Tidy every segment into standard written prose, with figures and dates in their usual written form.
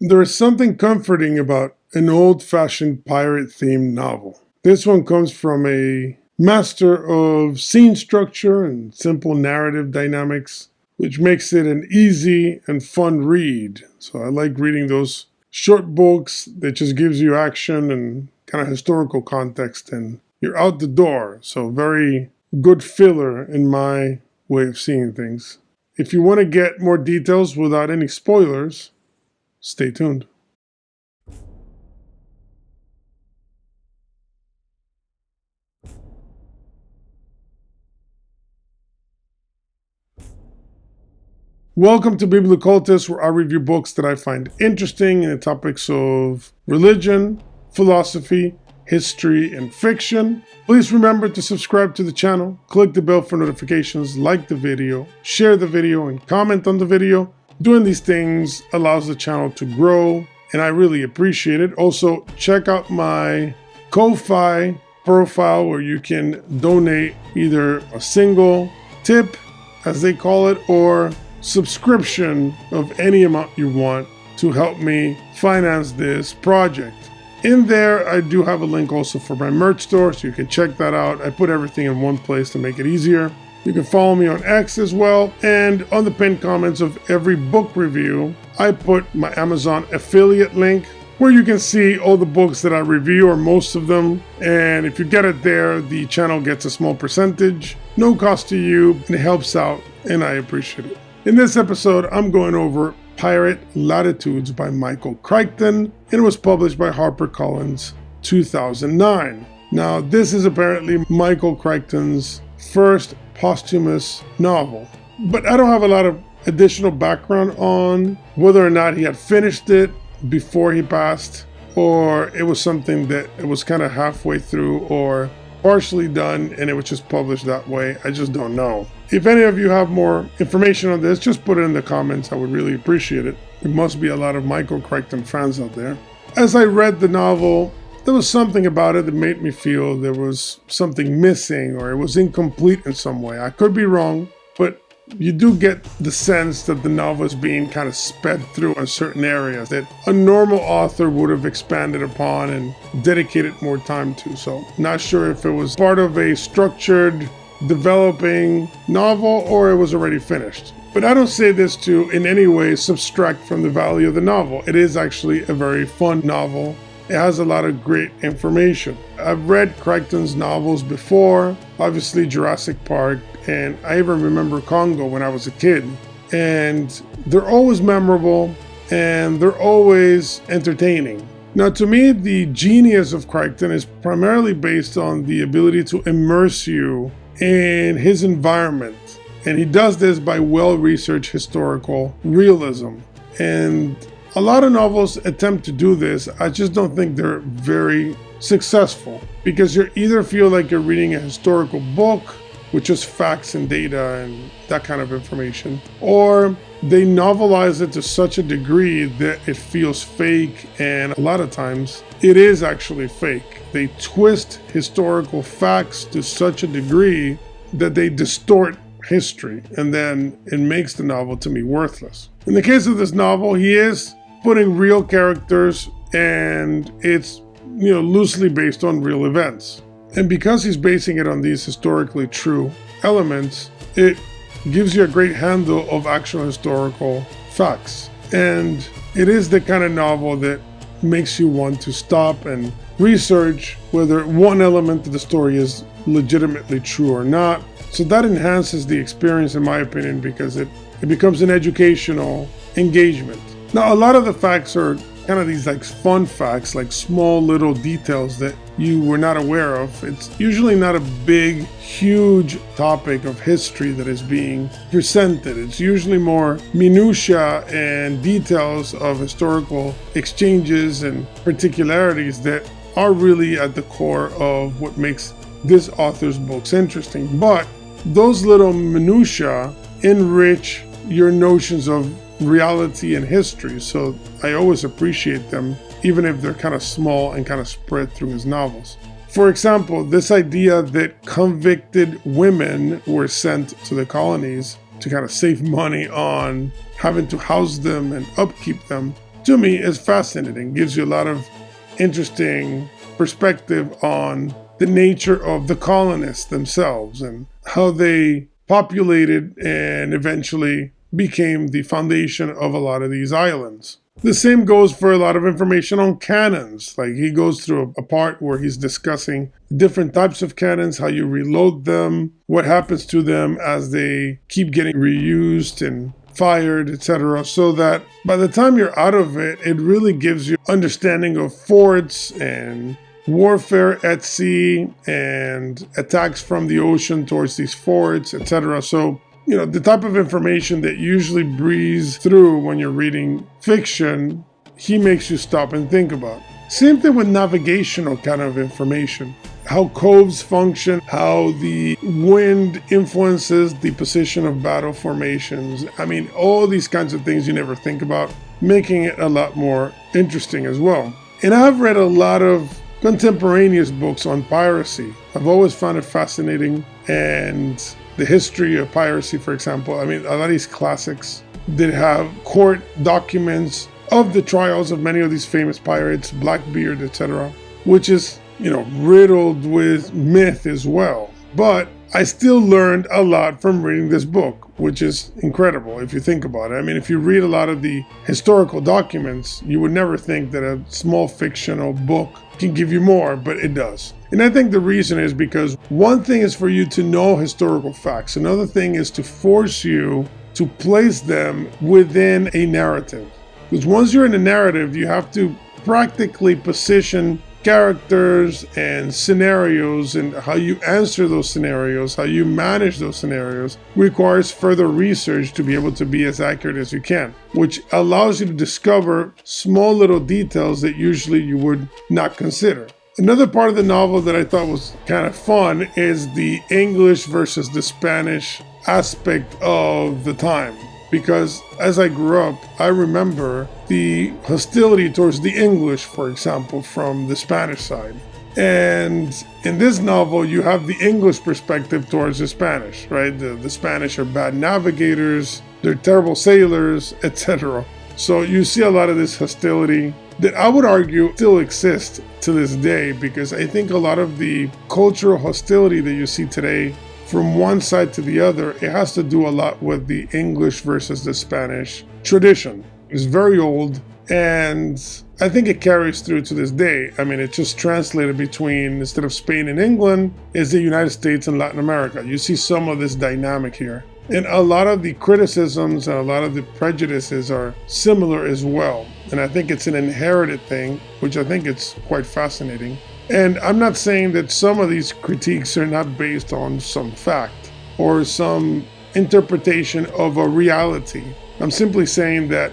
There is something comforting about an old-fashioned pirate-themed novel. This one comes from a master of scene structure and simple narrative dynamics, which makes it an easy and fun read. So I like reading those short books that just gives you action and kind of historical context, and you're out the door. So very good filler in my way of seeing things. If you want to get more details without any spoilers, stay tuned. Welcome to Biblicultus, where I review books that I find interesting in the topics of religion, philosophy, history, and fiction. Please remember to subscribe to the channel, click the bell for notifications, like the video, share the video, and comment on the video. Doing these things allows the channel to grow, and I really appreciate it. Also, check out my Ko-Fi profile where you can donate either a single tip, as they call it, or subscription of any amount you want to help me finance this project. In there, I do have a link also for my merch store, so you can check that out. I put everything in one place to make it easier. You can follow me on X as well, and on the pinned comments of every book review, I put my Amazon affiliate link where you can see all the books that I review, or most of them. And if you get it there, the channel gets a small percentage. No cost to you, and it helps out, and I appreciate it. In this episode, I'm going over Pirate Latitudes by Michael Crichton, and it was published by HarperCollins 2009. Now, this is apparently Michael Crichton's first posthumous novel, but I don't have a lot of additional background on whether or not he had finished it before he passed, or it was something that it was kind of halfway through or partially done and it was just published that way. I just don't know. If any of you have more information on this, just put it in the comments. I would really appreciate it. There must be a lot of Michael Crichton fans out there. As I read the novel, there was something about it that made me feel there was something missing or it was incomplete in some way. I could be wrong, but you do get the sense that the novel is being kind of sped through in certain areas that a normal author would have expanded upon and dedicated more time to. So not sure if it was part of a structured developing novel or it was already finished. But I don't say this to in any way subtract from the value of the novel. It is actually a very fun novel. It has a lot of great information. I've read Crichton's novels before, obviously Jurassic Park, and I even remember Congo when I was a kid. And they're always memorable and they're always entertaining. Now, to me, the genius of Crichton is primarily based on the ability to immerse you in his environment. And he does this by well-researched historical realism. And a lot of novels attempt to do this. I just don't think they're very successful because you either feel like you're reading a historical book with just facts and data and that kind of information, or they novelize it to such a degree that it feels fake, and a lot of times it is actually fake. They twist historical facts to such a degree that they distort history, and then it makes the novel to me worthless. In the case of this novel, he is putting real characters, and it's loosely based on real events. And because he's basing it on these historically true elements, it gives you a great handle of actual historical facts. And it is the kind of novel that makes you want to stop and research whether one element of the story is legitimately true or not. So that enhances the experience, in my opinion, because it becomes an educational engagement. Now, a lot of the facts are kind of these like fun facts, like small little details that you were not aware of. It's usually not a big, huge topic of history that is being presented. It's usually more minutia and details of historical exchanges and particularities that are really at the core of what makes this author's books interesting. But those little minutia enrich your notions of reality and history, so I always appreciate them, even if they're kind of small and kind of spread through his novels. For example, this idea that convicted women were sent to the colonies to kind of save money on having to house them and upkeep them, to to me is fascinating. Gives you a lot of interesting perspective on the nature of the colonists themselves and how they populated and eventually became the foundation of a lot of these islands. The same goes for a lot of information on cannons. Like he goes through a part where he's discussing different types of cannons, how you reload them, what happens to them as they keep getting reused and fired, etc. So that by the time you're out of it, it really gives you understanding of forts and warfare at sea and attacks from the ocean towards these forts, etc. So, the type of information that usually breeze through when you're reading fiction, he makes you stop and think about. Same thing with navigational kind of information. How coves function, how the wind influences the position of battle formations. I mean, all these kinds of things you never think about, making it a lot more interesting as well. And I've read a lot of contemporaneous books on piracy. I've always found it fascinating, and the history of piracy, for example. I mean, a lot of these classics did have court documents of the trials of many of these famous pirates, Blackbeard, etc., which is, riddled with myth as well. But I still learned a lot from reading this book, which is incredible if you think about it. I mean, if you read a lot of the historical documents, you would never think that a small fictional book can give you more, but it does. And I think the reason is because one thing is for you to know historical facts. Another thing is to force you to place them within a narrative. Because once you're in a narrative, you have to practically position characters and scenarios, and how you answer those scenarios, how you manage those scenarios requires further research to be able to be as accurate as you can, which allows you to discover small little details that usually you would not consider. Another part of the novel that I thought was kind of fun is the English versus the Spanish aspect of the time. Because as I grew up, I remember the hostility towards the English, for example, from the Spanish side. And in this novel, you have the English perspective towards the Spanish, right? The Spanish are bad navigators, they're terrible sailors, etc. So you see a lot of this hostility that I would argue still exists to this day, because I think a lot of the cultural hostility that you see today from one side to the other, it has to do a lot with the English versus the Spanish tradition. It's very old, and I think it carries through to this day. I mean, it just translated between, instead of Spain and England, is the United States and Latin America. You see some of this dynamic here. And a lot of the criticisms and a lot of the prejudices are similar as well. And I think it's an inherited thing, which I think it's quite fascinating. And I'm not saying that some of these critiques are not based on some fact or some interpretation of a reality. I'm simply saying that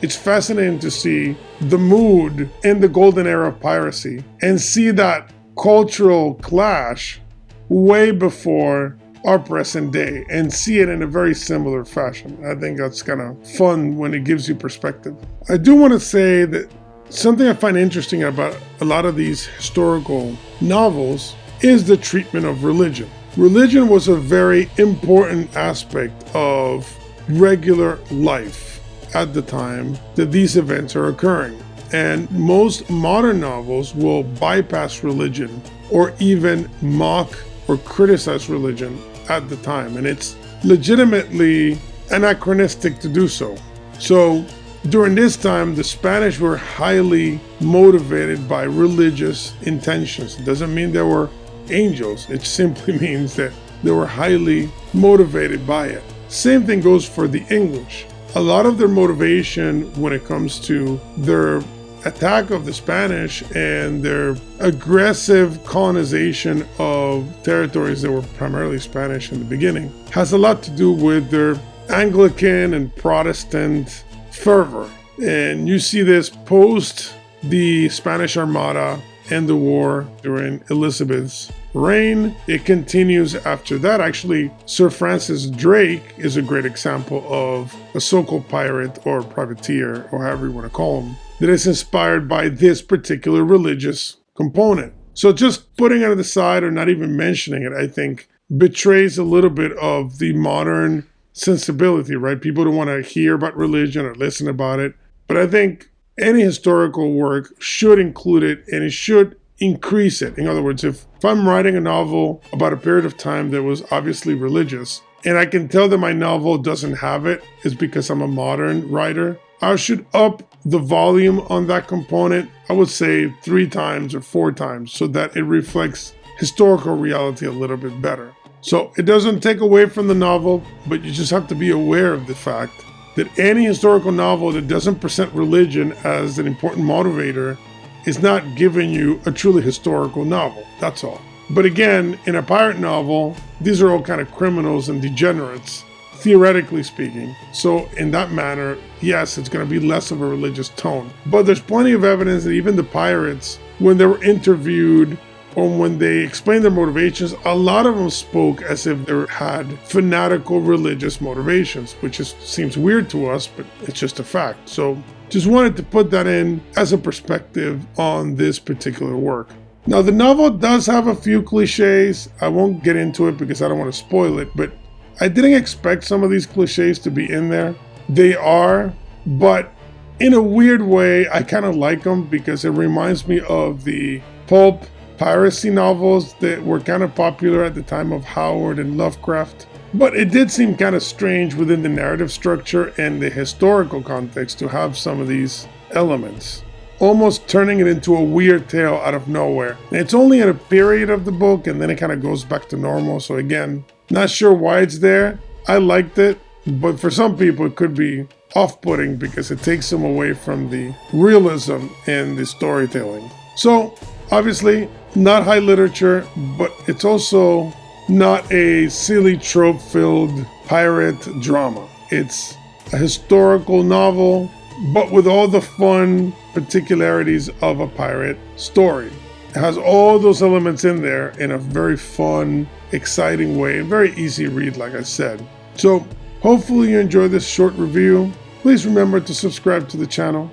it's fascinating to see the mood in the golden era of piracy and see that cultural clash way before our present day and see it in a very similar fashion. I think that's kind of fun when it gives you perspective. I do want to say that something I find interesting about a lot of these historical novels is the treatment of religion. Religion was a very important aspect of regular life at the time that these events are occurring. And most modern novels will bypass religion or even mock or criticize religion at the time. And it's legitimately anachronistic to do so. So during this time, the Spanish were highly motivated by religious intentions. It doesn't mean they were angels. It simply means that they were highly motivated by it. Same thing goes for the English. A lot of their motivation when it comes to their attack of the Spanish and their aggressive colonization of territories that were primarily Spanish in the beginning has a lot to do with their Anglican and Protestant fervor. And you see this post the Spanish Armada and the war during Elizabeth's reign. It continues after that. Actually, Sir Francis Drake is a great example of a so-called pirate or privateer, or however you want to call him, that is inspired by this particular religious component. So just putting it to the side or not even mentioning it, I think, betrays a little bit of the modern sensibility, right? People don't want to hear about religion or listen about it. But I think any historical work should include it, and it should increase it. In other words, if I'm writing a novel about a period of time that was obviously religious, and I can tell that my novel doesn't have it, is because I'm a modern writer, I should up the volume on that component, I would say 3 times or 4 times, so that it reflects historical reality a little bit better. So it doesn't take away from the novel, but you just have to be aware of the fact that any historical novel that doesn't present religion as an important motivator is not giving you a truly historical novel. That's all. But again, in a pirate novel, these are all kind of criminals and degenerates, theoretically speaking. So in that manner, yes, it's going to be less of a religious tone. But there's plenty of evidence that even the pirates, when they were interviewed or when they explained their motivations, a lot of them spoke as if they had fanatical religious motivations, which seems weird to us, but it's just a fact. So just wanted to put that in as a perspective on this particular work. Now, the novel does have a few cliches. I won't get into it because I don't want to spoil it, but I didn't expect some of these cliches to be in there. They are, but in a weird way, I kind of like them because it reminds me of the pulp piracy novels that were kind of popular at the time of Howard and Lovecraft. But it did seem kind of strange within the narrative structure and the historical context to have some of these elements, almost turning it into a weird tale out of nowhere. And it's only at a period of the book, and then it kind of goes back to normal. So again, not sure why it's there. I liked it, but for some people it could be off-putting because it takes them away from the realism in the storytelling. So obviously not high literature, but it's also not a silly trope-filled pirate drama. It's a historical novel, but with all the fun particularities of a pirate story. It has all those elements in there in a very fun, exciting way, and very easy read, like I said. So hopefully you enjoyed this short review. Please remember to subscribe to the channel,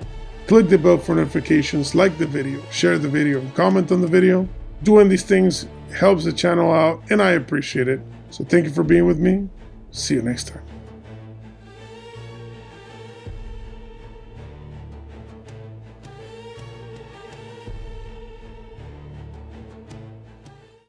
click the bell for notifications, like the video, share the video, and comment on the video. Doing these things helps the channel out, and I appreciate it. So thank you for being with me. See you next time.